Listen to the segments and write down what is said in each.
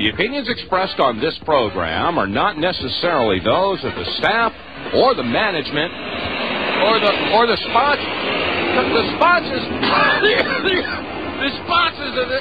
The opinions expressed on this program are not necessarily those of the staff or the management or the sponsors. The sponsors. The sponsors of the.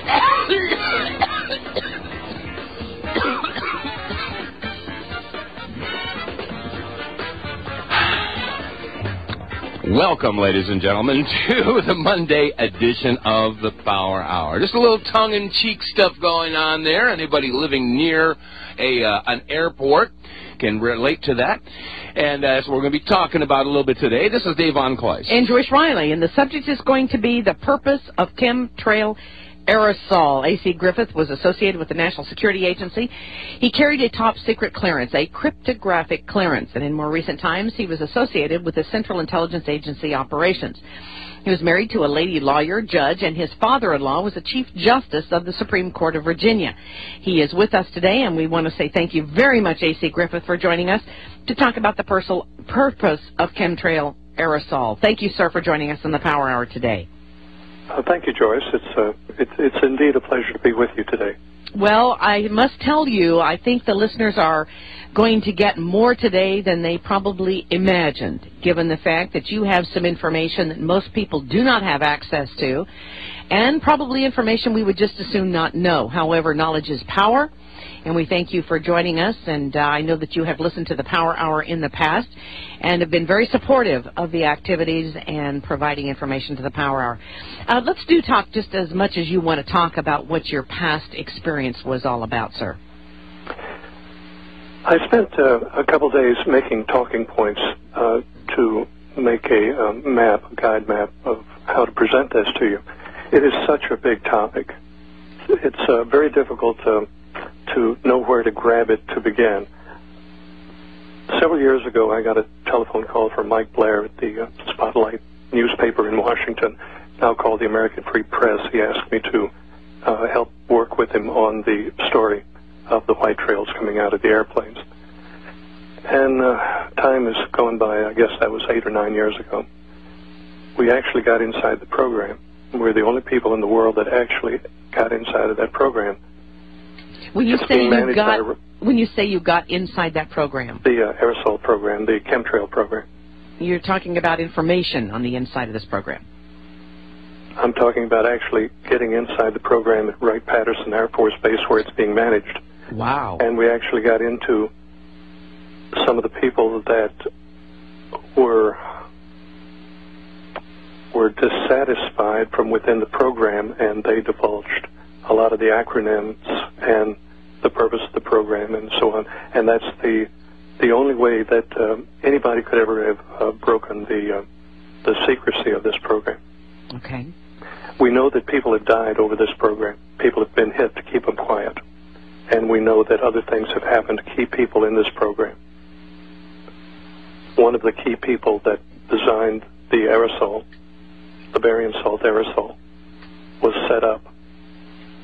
Welcome, ladies and gentlemen, to the Monday edition of the Power Hour. Just a little tongue-in-cheek stuff going on there. Anybody living near an airport can relate to that. And that's what we're going to be talking about a little bit today. This is Dave Von Kleist. And Joyce Riley. And the subject is going to be the purpose of chemtrail aerosol. A.C. Griffith was associated with the National Security Agency. He carried a top-secret clearance, a cryptographic clearance, and in more recent times he was associated with the Central Intelligence Agency operations. He was married to a lady lawyer, judge, and his father-in-law was the Chief Justice of the Supreme Court of Virginia. He is with us today, and we want to say thank you very much, A.C. Griffith, for joining us to talk about the purpose of chemtrail aerosol. Thank you, sir, for joining us on the Power Hour today. Thank you, Joyce. It's indeed a pleasure to be with you today. Well, I must tell you, I think the listeners are going to get more today than they probably imagined, given the fact that you have some information that most people do not have access to, and probably information we would just as soon not know. However, knowledge is power, and we thank you for joining us, and I know that you have listened to the Power Hour in the past and have been very supportive of the activities and providing information to the Power Hour. Let's talk just as much as you want to talk about what your past experience was all about, sir. I spent a couple days making talking points to make a guide map of how to present this to you. It is such a big topic. It's very difficult to know where to grab it to begin. Several years ago, I got a telephone call from Mike Blair at the Spotlight newspaper in Washington, now called the American Free Press. He asked me to help work with him on the story of the white trails coming out of the airplanes. And time has gone by. I guess that was 8 or 9 years ago. We actually got inside the program. We're the only people in the world that actually got inside of that program. When you say you got inside that program, the aerosol program, the chemtrail program, you're talking about information on the inside of this program. I'm talking about actually getting inside the program at Wright-Patterson Air Force Base where it's being managed. Wow. And we actually got into some of the people that were dissatisfied from within the program, and they divulged a lot of the acronyms and the purpose of the program and so on. And that's the only way that anybody could ever have broken the secrecy of this program. Okay. We know that people have died over this program. People have been hit to keep them quiet. And we know that other things have happened to keep people in this program. One of the key people that designed the aerosol, the barium salt aerosol, was set up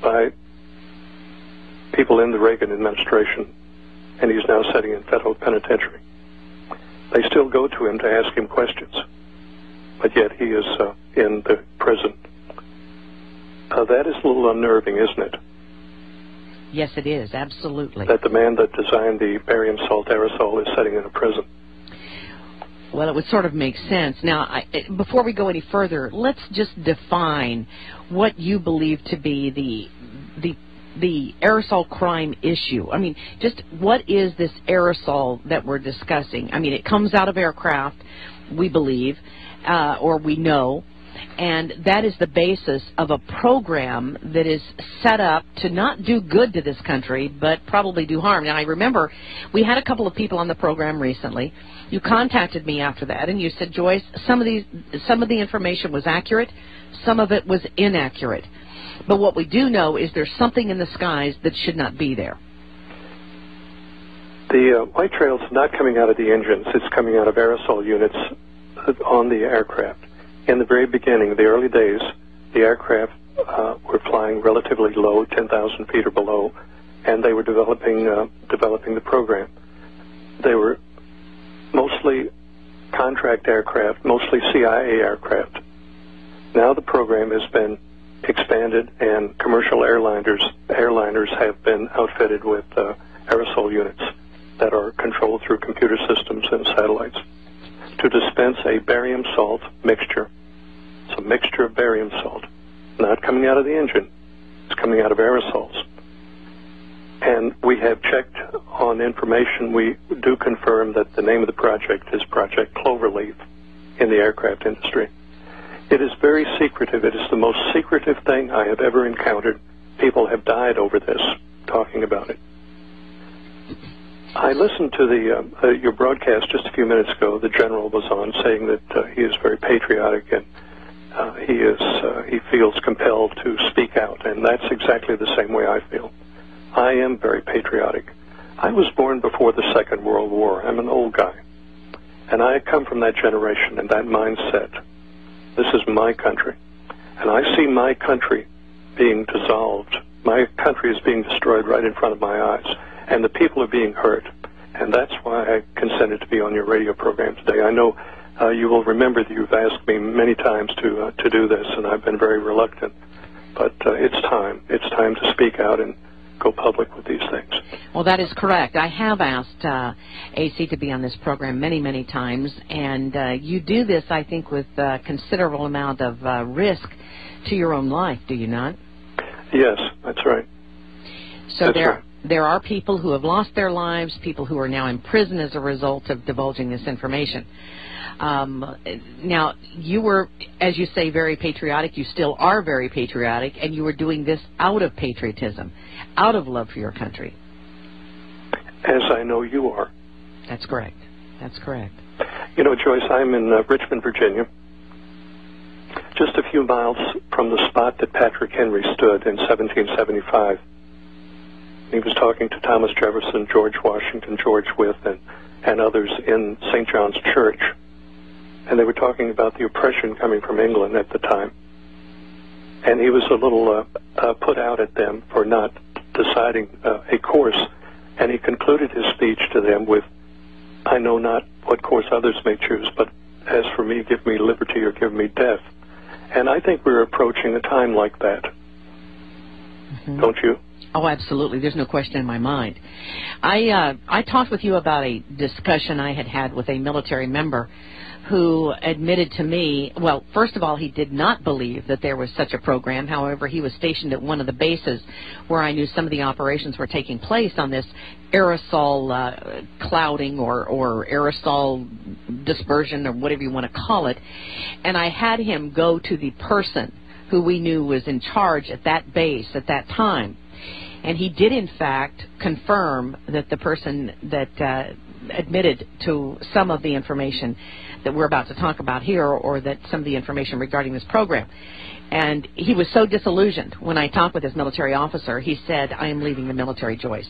by people in the Reagan administration, and he's now sitting in federal penitentiary. They still go to him to ask him questions, but yet he is in the prison. That is a little unnerving, isn't it? Yes, it is, absolutely. That the man that designed the barium salt aerosol is sitting in a prison. Well, it would sort of make sense. Now, before we go any further, let's just define what you believe to be the aerosol crime issue. I mean, just what is this aerosol that we're discussing? I mean, it comes out of aircraft, we believe, or we know, and that is the basis of a program that is set up to not do good to this country, but probably do harm. Now, I remember we had a couple of people on the program recently. You contacted me after that, and you said, Joyce, some of the information was accurate, some of it was inaccurate. But what we do know is there's something in the skies that should not be there. The white trail's not coming out of the engines. It's coming out of aerosol units on the aircraft. In the very beginning, the early days, the aircraft were flying relatively low, 10,000 feet or below, and they were developing the program. They were mostly contract aircraft, mostly CIA aircraft. Now the program has been expanded, and commercial airliners have been outfitted with aerosol units that are controlled through computer systems and satellites to dispense a barium salt mixture. It's a mixture of barium salt, not coming out of the engine. It's coming out of aerosols. And we have checked on information. We do confirm that the name of the project is Project Cloverleaf in the aircraft industry. It is very secretive. It is the most secretive thing I have ever encountered. People have died over this, talking about it. I listened to your broadcast just a few minutes ago. The general was on saying that he is very patriotic and he feels compelled to speak out, and that's exactly the same way I feel. I am very patriotic. I was born before the Second World War. I'm an old guy, and I come from that generation and that mindset. This is my country, and I see my country being dissolved. My country is being destroyed right in front of my eyes, and the people are being hurt, and that's why I consented to be on your radio program today. I know you will remember that you've asked me many times to do this, and I've been very reluctant, but it's time. It's time to speak out and go public with these things. Well, that is correct. I have asked AC to be on this program many, many times, and you do this, I think, with a considerable amount of risk to your own life, do you not? Yes, that's right. So there are people who have lost their lives, people who are now in prison as a result of divulging this information. Now, you were, as you say, very patriotic. You still are very patriotic, and you were doing this out of patriotism, out of love for your country. As I know you are. That's correct. That's correct. You know, Joyce, I'm in Richmond, Virginia, just a few miles from the spot that Patrick Henry stood in 1775. He was talking to Thomas Jefferson, George Washington, George Wythe, and others in St. John's Church. And they were talking about the oppression coming from England at the time. And he was a little put out at them for not deciding a course. And he concluded his speech to them with, "I know not what course others may choose, but as for me, give me liberty or give me death." And I think we're approaching a time like that. Mm-hmm. Don't you? Oh, absolutely. There's no question in my mind. I talked with you about a discussion I had with a military member who admitted to me, well, first of all, he did not believe that there was such a program. However, he was stationed at one of the bases where I knew some of the operations were taking place on this aerosol clouding or aerosol dispersion or whatever you want to call it. And I had him go to the person who we knew was in charge at that base at that time. And he did, in fact, confirm that the person that admitted to some of the information that we're about to talk about here, or that some of the information regarding this program. And he was so disillusioned when I talked with his military officer. He said, "I am leaving the military, Joyce.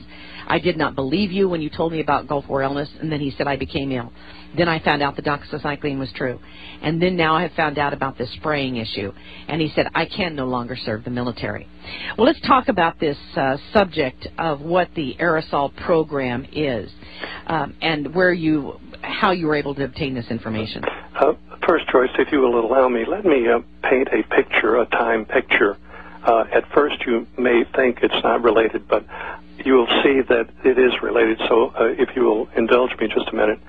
I did not believe you when you told me about Gulf War illness." And then he said, "I became ill. Then I found out the doxycycline was true. And then now I have found out about this spraying issue." And he said, "I can no longer serve the military." Well, let's talk about this subject of what the aerosol program is, and how you were able to obtain this information. First, Joyce, if you will allow me, let me paint a picture, a time picture. At first, you may think it's not related, but you will see that it is related. So if you will indulge me just a minute,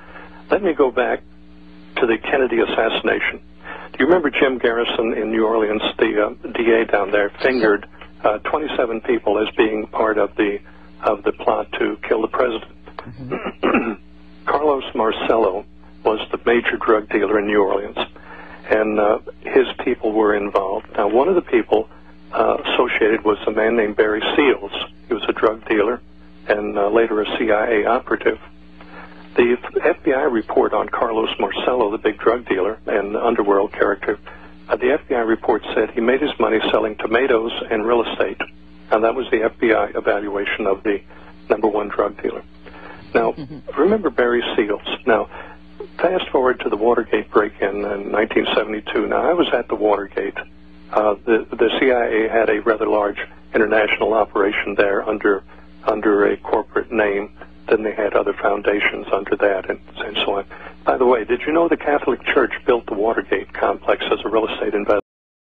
let me go back to the Kennedy assassination. Do you remember Jim Garrison in New Orleans, the DA down there, fingered 27 people as being part of the plot to kill the president? Mm-hmm. Carlos Marcello was the major drug dealer in New Orleans, and his people were involved. Now, one of the people associated was a man named Barry Seals. He was a drug dealer and later a CIA operative. The FBI report on Carlos Marcello, the big drug dealer and underworld character, the FBI report said he made his money selling tomatoes and real estate, and that was the FBI evaluation of the #1 drug dealer. Now, remember Barry Seals. Now, fast forward to the Watergate break-in in 1972. Now, I was at the Watergate. The CIA had a rather large international operation there under a corporate name. Then they had other foundations under that and so on. By the way, did you know the Catholic Church built the Watergate complex as a real estate investment?